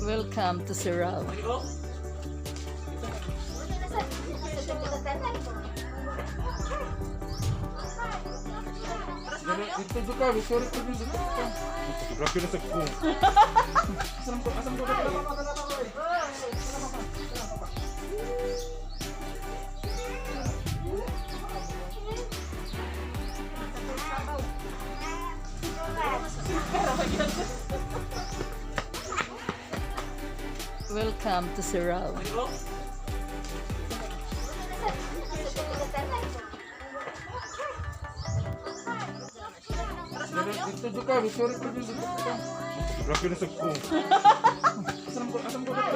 Welcome to Serao. Itu juga bisa itu juga. Berapa ada sekung? Asam kau dah Welcome to Serao. itu juga bisa itu juga. Berapa ada sekung? Asam kau dah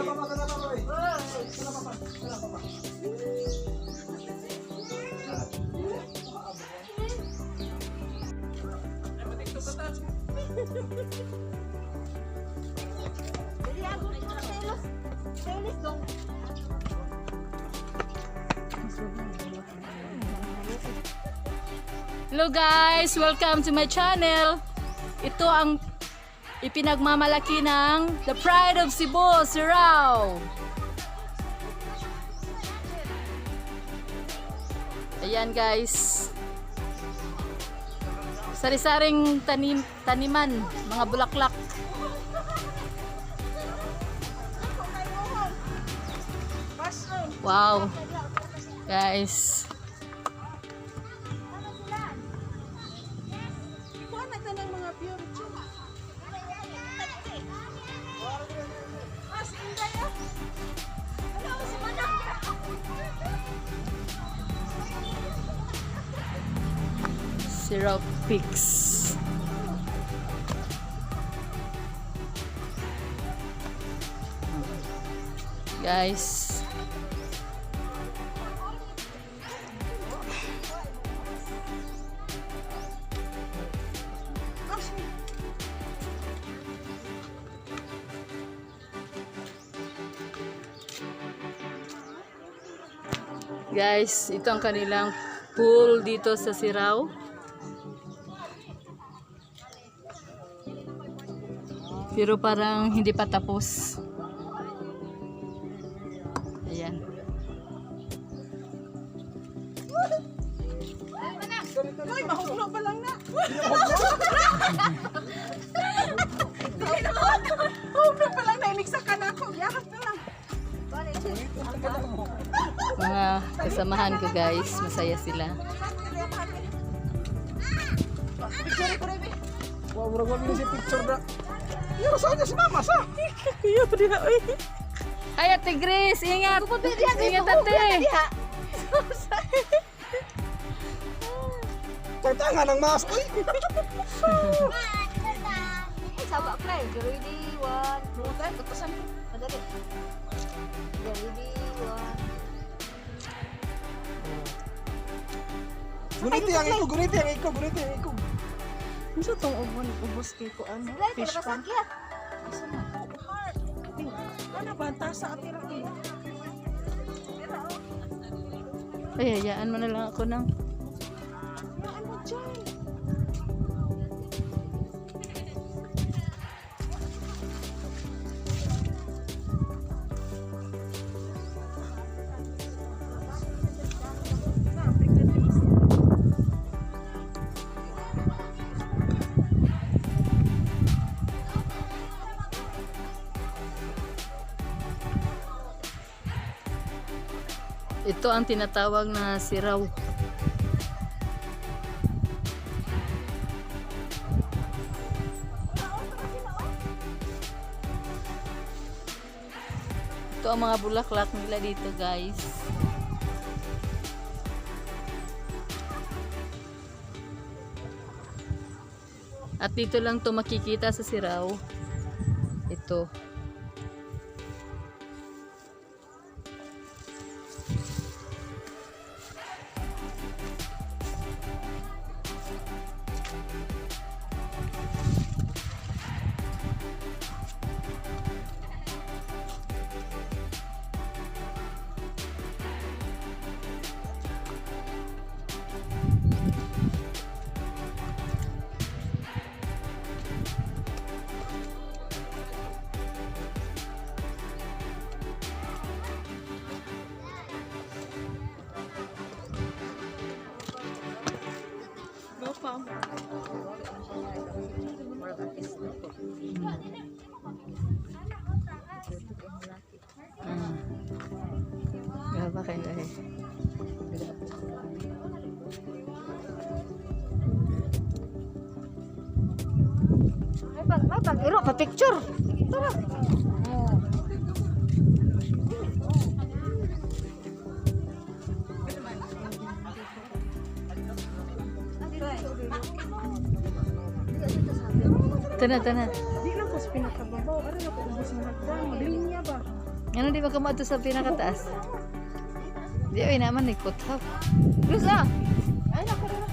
Hello guys, welcome to my channel. Ito ang ipinagmamalaki ng The Pride of Cebu, Serao. Ayan guys. Sari-saring taniman, mga bulaklak. Wow. Guys. Serao Peaks. Guys. Guys, ito ang kanilang pool dito sa Serao. Pero parang hindi pa tapos. Ayan. Ay, mahuglo pa lang na. Mahuglo pa lang na. Iniksa ka na ako. Yakap na lang. Mga kasamahan ko guys, masaya sila. Wah, berapa ini sih picture dah? Ya rasanya si mama sah. Iya, dia. Ay, Ate Grace, ingat! Ingat, ate! Tangan ng mas. Uy. Sawa play, ready one. Bukan, kepesan. Ada deh. Ready one. Guniti yang ikut, guniti yang ikut, guniti yang ikut. Ano tong ubos kay ko ano? Fish pan. Ano ba tasa at tira ko? Ay, hayaan mo na lang ako ng... Ano dyan? Ito ang tinatawag na Serao. Ito ang mga bulaklak nila dito guys. At dito lang to makikita sa Serao. Ito. ma'am. Gaba kayo na eh. May pag-iro, pa-picture. Tara. Tana, tana. Di lang ko sa pinakababaw. Ano na ko ubos ng hagdan? Linya ba? Ano di ba kamato sa pinakataas? Di ay naman ikot ha. Plus ah. Ay, naku na.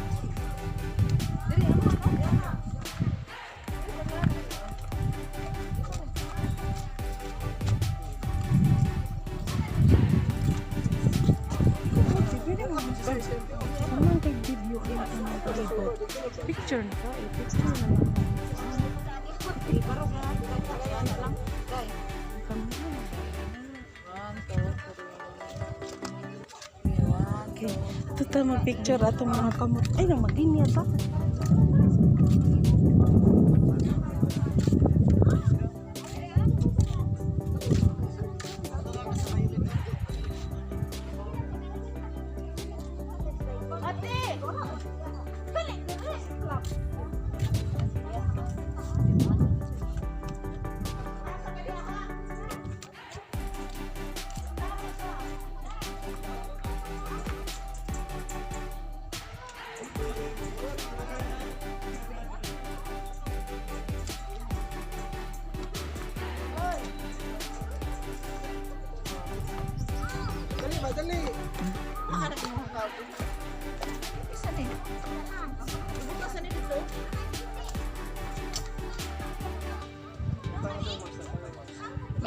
Naman kay video ay picture na ka, picture na lang. Okay, ito mag-picture ato mga kamot. Ay, na mag-linya ta.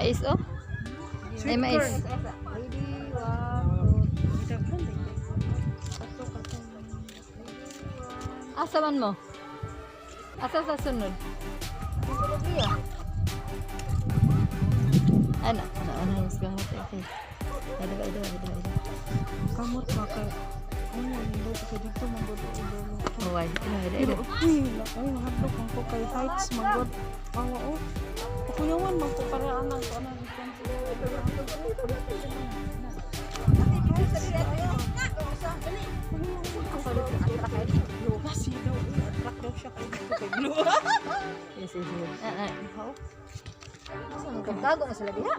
Mais oh. Ay mais. Ready, 1, 2. Asa man mo? Asa sa sunod? Ano? Ano yung gamot? Okay. Ado. Kamot ba kay? Ay, nandito sa dito magod ulo. Uway. Pero uy, mahadlok ang ko kay heights magod. Awa oh. Kuyawan man ko para anang ko anang kasi daw attract daw siya kay blue. Yes. Saan magkagago na sila diha?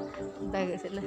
Tago sila.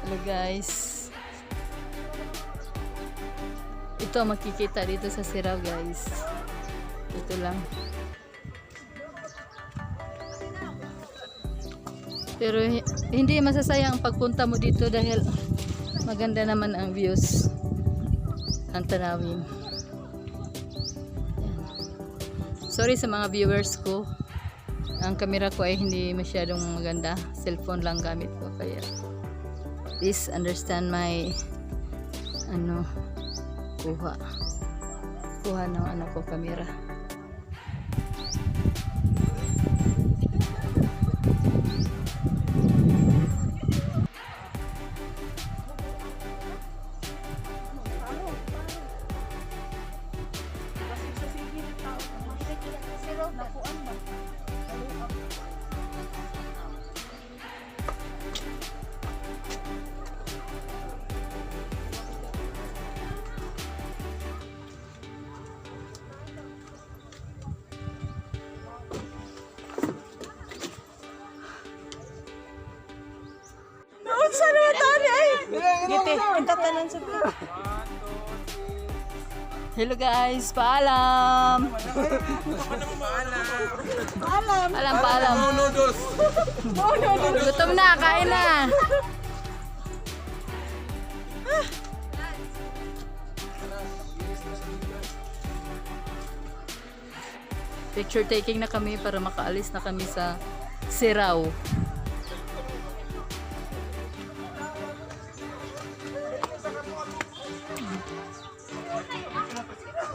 Hello guys. Ito ang makikita dito sa Serao guys. Ito lang. Pero hindi masasayang ang pagpunta mo dito dahil maganda naman ang views. Ang tanawin. Yan. Sorry sa mga viewers ko. Ang camera ko ay hindi masyadong maganda. Cellphone lang gamit ko kaya please understand my kuha ng ko camera. Giti, itatanan sa pila. Hello guys, paalam. Paalam. Noodles. Gutom na, kain na. Picture taking na kami para makaalis na kami sa Serao.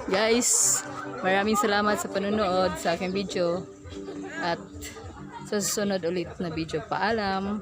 Guys, maraming salamat sa panonood sa aking video at sa susunod ulit na video. Paalam!